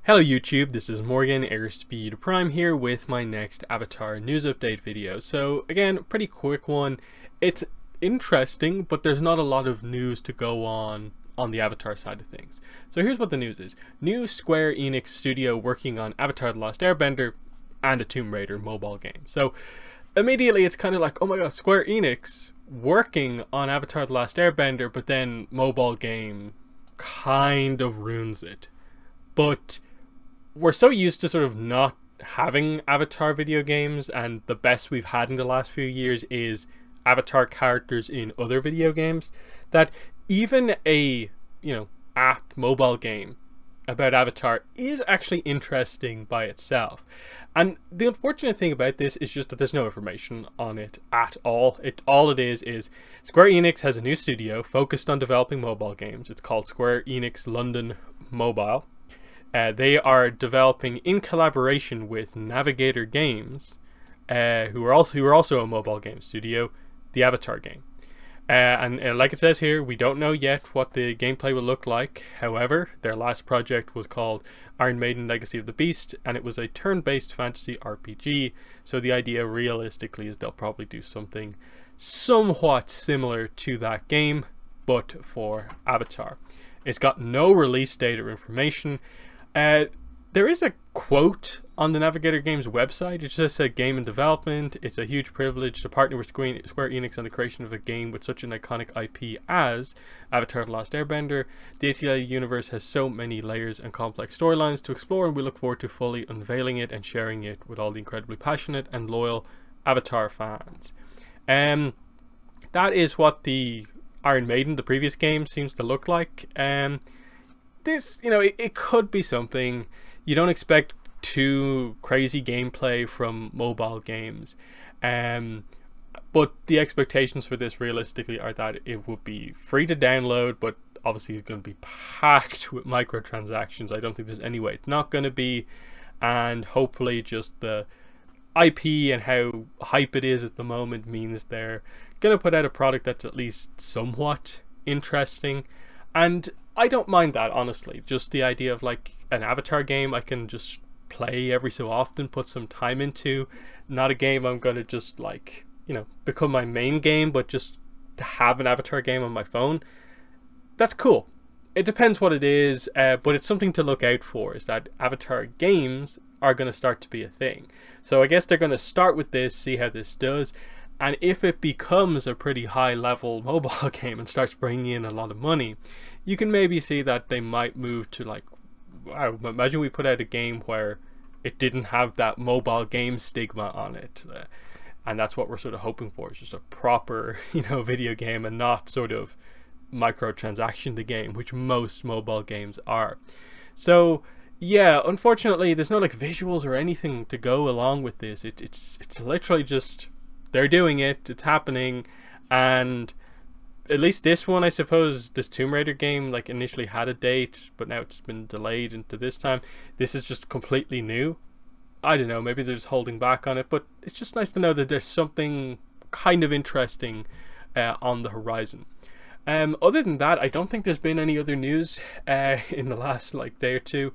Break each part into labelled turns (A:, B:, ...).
A: Hello YouTube, this is Morgan, Airspeed Prime here with my next Avatar news update video. So again, pretty quick one. It's interesting, but there's not a lot of news to go on the Avatar side of things. So here's what the news is. New Square Enix studio working on Avatar The Last Airbender and a Tomb Raider mobile game. So immediately it's kind of like, oh my god, Square Enix working on Avatar The Last Airbender, but then mobile game kind of ruins it. But we're so used to sort of not having Avatar video games, and the best we've had in the last few years is Avatar characters in other video games, that even a app mobile game about Avatar is actually interesting by itself. And the unfortunate thing about this is just that there's no information on it at all. All it is Square Enix has a new studio focused on developing mobile games. It's called Square Enix London Mobile. They are developing in collaboration with Navigator Games, who are also a mobile game studio, the Avatar game. And like it says here, we don't know yet what the gameplay will look like. However, their last project was called Iron Maiden Legacy of the Beast, and it was a turn-based fantasy RPG. So the idea realistically is they'll probably do something somewhat similar to that game, but for Avatar. It's got no release date or information. There is a quote on the Navigator Games website. It just said, game in development. It's a huge privilege to partner with Square Enix on the creation of a game with such an iconic IP as Avatar The Last Airbender. The ATLA universe has so many layers and complex storylines to explore, and we look forward to fully unveiling it and sharing it with all the incredibly passionate and loyal Avatar fans. That is what the Iron Maiden, the previous game, seems to look like. This, it could be something. You don't expect too crazy gameplay from mobile games, but the expectations for this realistically are that it would be free to download, but obviously it's going to be packed with microtransactions. I don't think there's any way it's not going to be, and hopefully just the IP and how hype it is at the moment means they're going to put out a product that's at least somewhat interesting. And I don't mind that, honestly. Just the idea of like an Avatar game I can just play every so often, put some time into. Not a game I'm going to just become my main game, but just to have an Avatar game on my phone. That's cool. It depends what it is, but it's something to look out for, is that Avatar games are going to start to be a thing. So I guess they're going to start with this, see how this does. And if it becomes a pretty high level mobile game and starts bringing in a lot of money, you can maybe see that they might move to imagine we put out a game where it didn't have that mobile game stigma on it. And that's what we're sort of hoping for, is just a proper, video game, and not sort of microtransaction the game, which most mobile games are. So yeah, unfortunately there's no visuals or anything to go along with this. It's literally just they're doing it, it's happening. And at least this one, I suppose, this Tomb Raider game initially had a date, but now it's been delayed into this time. This is just completely new. I don't know, maybe they're just holding back on it, but it's just nice to know that there's something kind of interesting on the horizon. Other than that, I don't think there's been any other news in the last day or two.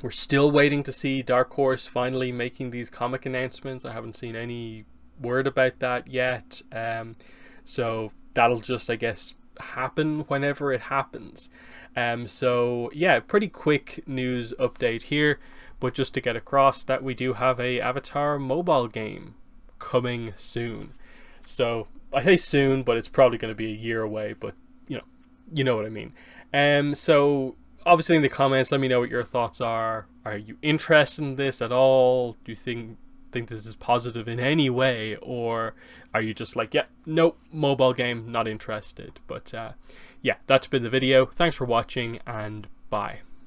A: We're still waiting to see Dark Horse finally making these comic announcements. I haven't seen any word about that yet. So that'll just, I guess, happen whenever it happens. So yeah, pretty quick news update here, but just to get across that we do have a Avatar mobile game coming soon. So I say soon, but it's probably going to be a year away, but you know what I mean. So obviously in the comments, let me know what your thoughts are. Are you interested in this at all? Do you think this is positive in any way, or are you just like, yeah, nope, mobile game, not interested? But yeah, that's been the video. Thanks for watching, and bye.